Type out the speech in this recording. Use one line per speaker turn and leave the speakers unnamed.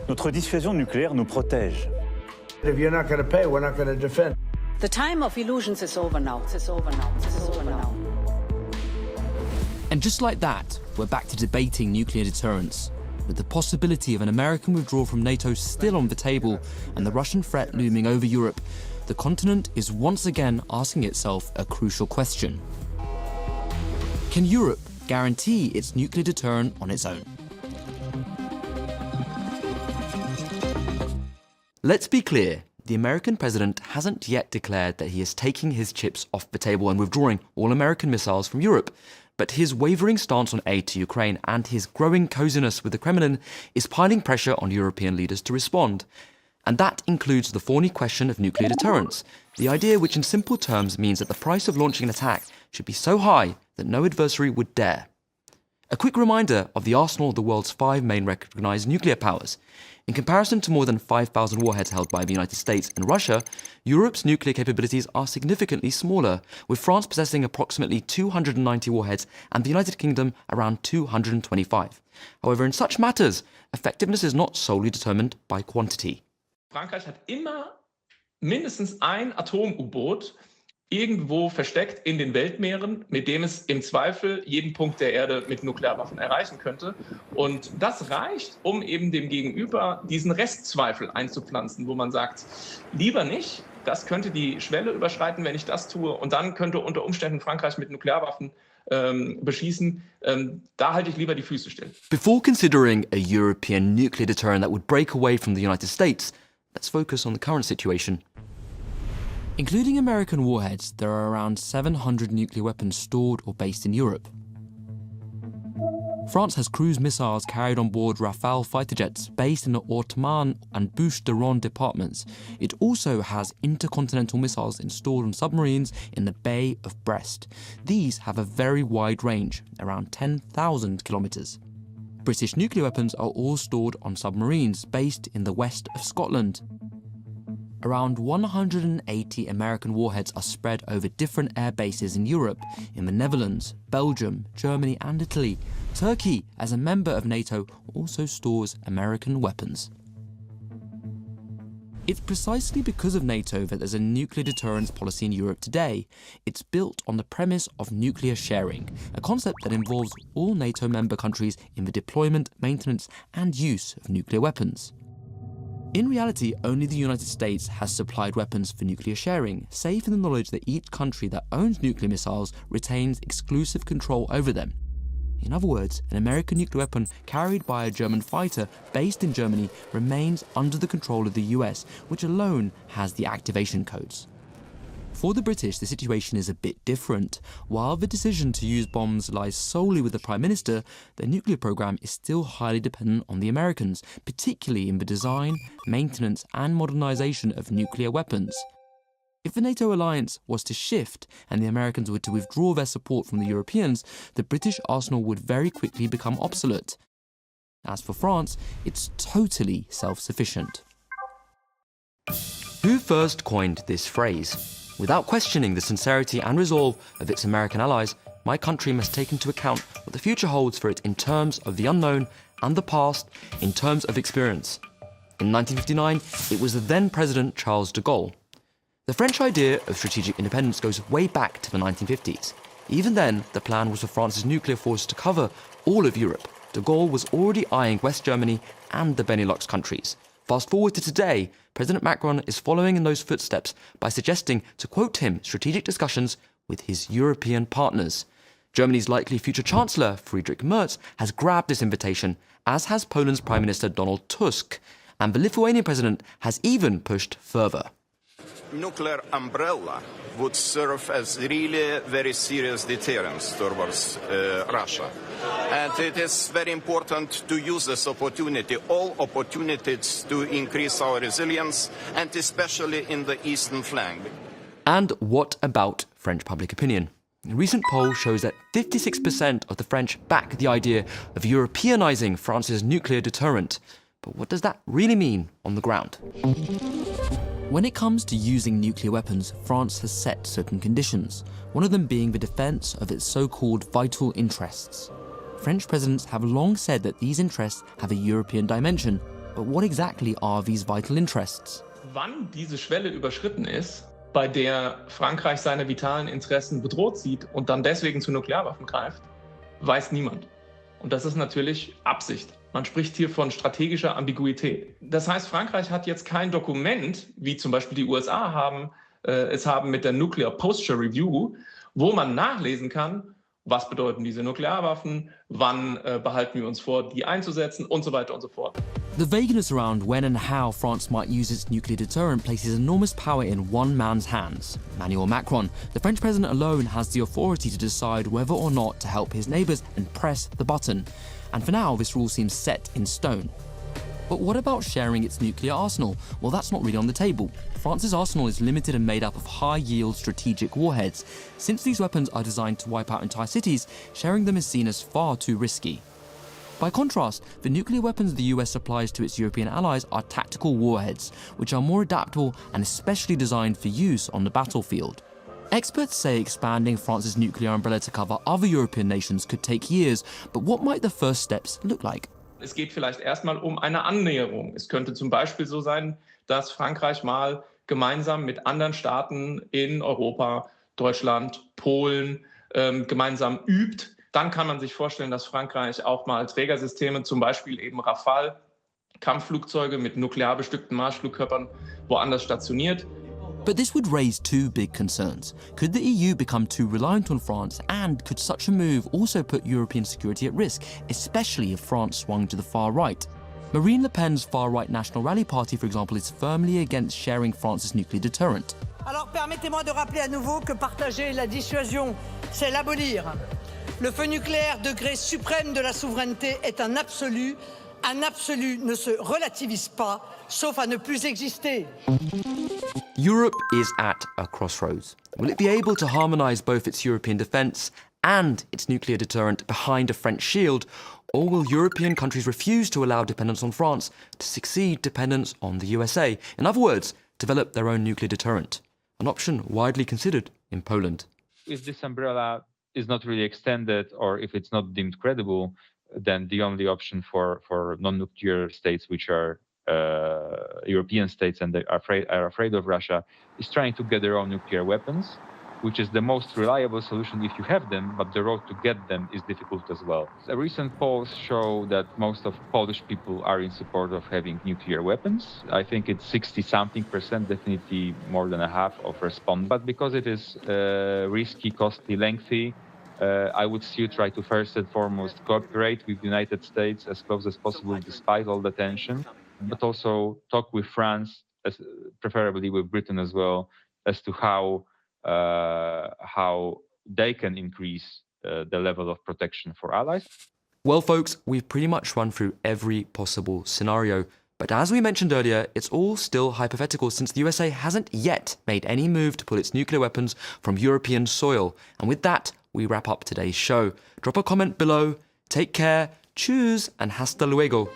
Notre dissuasion nucléaire nous protège.
If you're not going to pay, we're not going to defend.
The time of illusions is over now. It's over now. It's over now.
And just like that, we're back to debating nuclear deterrence. With the possibility of an American withdrawal from NATO still on the table and the Russian threat looming over Europe, the continent is once again asking itself a crucial question. Can Europe guarantee its nuclear deterrent on its own? Let's be clear, the American president hasn't yet declared that he is taking his chips off the table and withdrawing all American missiles from Europe. But his wavering stance on aid to Ukraine and his growing coziness with the Kremlin is piling pressure on European leaders to respond. And that includes the thorny question of nuclear deterrence, the idea which in simple terms means that the price of launching an attack should be so high that no adversary would dare. A quick reminder of the arsenal of the world's 5 main recognized nuclear powers. In comparison to more than 5,000 warheads held by the United States and Russia, Europe's nuclear capabilities are significantly smaller, with France possessing approximately 290 warheads and the United Kingdom around 225. However, in such matters, effectiveness is not solely determined by quantity.
Frankreich hat immer mindestens ein Atom-U-Boot irgendwo versteckt in den Weltmeeren, mit dem es im Zweifel jeden Punkt der Erde mit Nuklearwaffen erreichen könnte. Und das reicht, um eben dem Gegenüber diesen Restzweifel einzupflanzen, wo man sagt, lieber nicht, das könnte die Schwelle überschreiten, wenn ich das tue. Und dann könnte unter Umständen Frankreich mit Nuklearwaffen beschießen. Da halte ich lieber die Füße still.
Before considering a European nuclear deterrent that would break away from the United States, let's focus on the current situation. Including American warheads, there are around 700 nuclear weapons stored or based in Europe. France has cruise missiles carried on board Rafale fighter jets based in the Haute-Marne and Bouches-du-Rhône departments. It also has intercontinental missiles installed on submarines in the Bay of Brest. These have a very wide range, around 10,000 kilometres. British nuclear weapons are all stored on submarines based in the west of Scotland. Around 180 American warheads are spread over different air bases in Europe, in the Netherlands, Belgium, Germany and Italy. Turkey, as a member of NATO, also stores American weapons. It's precisely because of NATO that there's a nuclear deterrence policy in Europe today. It's built on the premise of nuclear sharing, a concept that involves all NATO member countries in the deployment, maintenance and use of nuclear weapons. In reality, only the United States has supplied weapons for nuclear sharing, safe in the knowledge that each country that owns nuclear missiles retains exclusive control over them. In other words, an American nuclear weapon carried by a German fighter based in Germany remains under the control of the US, which alone has the activation codes. For the British, the situation is a bit different. While the decision to use bombs lies solely with the Prime Minister, the nuclear program is still highly dependent on the Americans, particularly in the design, maintenance and modernization of nuclear weapons. If the NATO alliance was to shift and the Americans were to withdraw their support from the Europeans, the British arsenal would very quickly become obsolete. As for France, it's totally self-sufficient. Who first coined this phrase? Without questioning the sincerity and resolve of its American allies, my country must take into account what the future holds for it in terms of the unknown and the past in terms of experience. In 1959, it was the then President Charles de Gaulle. The French idea of strategic independence goes way back to the 1950s. Even then, the plan was for France's nuclear force to cover all of Europe. De Gaulle was already eyeing West Germany and the Benelux countries. Fast forward to today, President Macron is following in those footsteps by suggesting, to quote him, strategic discussions with his European partners. Germany's likely future Chancellor, Friedrich Merz, has grabbed this invitation, as has Poland's Prime Minister Donald Tusk, and the Lithuanian president has even pushed further.
Nuclear umbrella would serve as really very serious deterrence towards Russia. And it is very important to use this opportunity, all opportunities to increase our resilience, and especially in the eastern flank.
And what about French public opinion? A recent poll shows that 56% of the French back the idea of Europeanizing France's nuclear deterrent. But what does that really mean on the ground? When it comes to using nuclear weapons, France has set certain conditions, one of them being the defence of its so-called vital interests. French presidents have long said that these interests have a European dimension, But what exactly are these vital interests?
Wann diese Schwelle überschritten ist, bei der Frankreich seine vitalen Interessen bedroht sieht und dann deswegen zu Nuklearwaffen greift, weiß niemand. Und das ist natürlich Absicht. Man spricht hier von strategischer Ambiguität. Das heißt, Frankreich hat jetzt kein Dokument, wie zum Beispiel die USA es haben mit der Nuclear Posture Review, wo man nachlesen kann, was bedeuten diese Nuklearwaffen, wann behalten wir uns vor, die einzusetzen und so weiter und so fort.
The vagueness around when and how France might use its nuclear deterrent places enormous power in one man's hands, Emmanuel Macron. The French president alone has the authority to decide whether or not to help his neighbours and press the button. And for now, this rule seems set in stone. But what about sharing its nuclear arsenal? Well, that's not really on the table. France's arsenal is limited and made up of high-yield strategic warheads. Since these weapons are designed to wipe out entire cities, sharing them is seen as far too risky. By contrast, the nuclear weapons the US supplies to its European allies are tactical warheads, which are more adaptable and especially designed for use on the battlefield. Experts say expanding France's nuclear umbrella to cover other European nations could take years, but what might the first steps look like?
Es geht vielleicht erstmal um eine Annäherung. Es könnte zum Beispiel so sein, dass Frankreich mal gemeinsam mit anderen Staaten in Europa, Deutschland, Polen, gemeinsam übt. Dann kann man sich vorstellen, dass Frankreich auch mal Trägersysteme, zum Beispiel eben Rafale, Kampfflugzeuge mit nuklear bestückten Marschflugkörpern woanders stationiert.
But this would raise two big concerns. Could the EU become too reliant on France, and could such a move also put European security at risk, especially if France swung to the far right? Marine Le Pen's far-right National Rally Party, for example, is firmly against sharing France's nuclear deterrent.
Alors permettez-moi de rappeler à nouveau que partager la dissuasion, c'est l'abolir. Le feu nucléaire, degré suprême de la souveraineté, est un absolu. Un absolu ne se relativise pas, sauf à ne plus exister.
Europe is at a crossroads. Will it be able to harmonise both its European defence and its nuclear deterrent behind a French shield, or will European countries refuse to allow dependence on France to succeed dependence on the USA? In other words, develop their own nuclear deterrent, an option widely considered in Poland.
If this umbrella is not really extended, or if it's not deemed credible, then the only option for non-nuclear states, which are European states and they are afraid of Russia, is trying to get their own nuclear weapons, which is the most reliable solution if you have them, but the road to get them is difficult as well. The recent polls show that most of Polish people are in support of having nuclear weapons. I think it's 60-something%, definitely more than a half of respondents. But because it is risky, costly, lengthy, I would still try to first and foremost cooperate with the United States as close as possible despite all the tension, but also talk with France, preferably with Britain as well, as to how they can increase the level of protection for allies.
Well, folks, we've pretty much run through every possible scenario. But as we mentioned earlier, it's all still hypothetical since the USA hasn't yet made any move to pull its nuclear weapons from European soil. And with that, we wrap up today's show. Drop a comment below. Take care. Tschüss and hasta luego.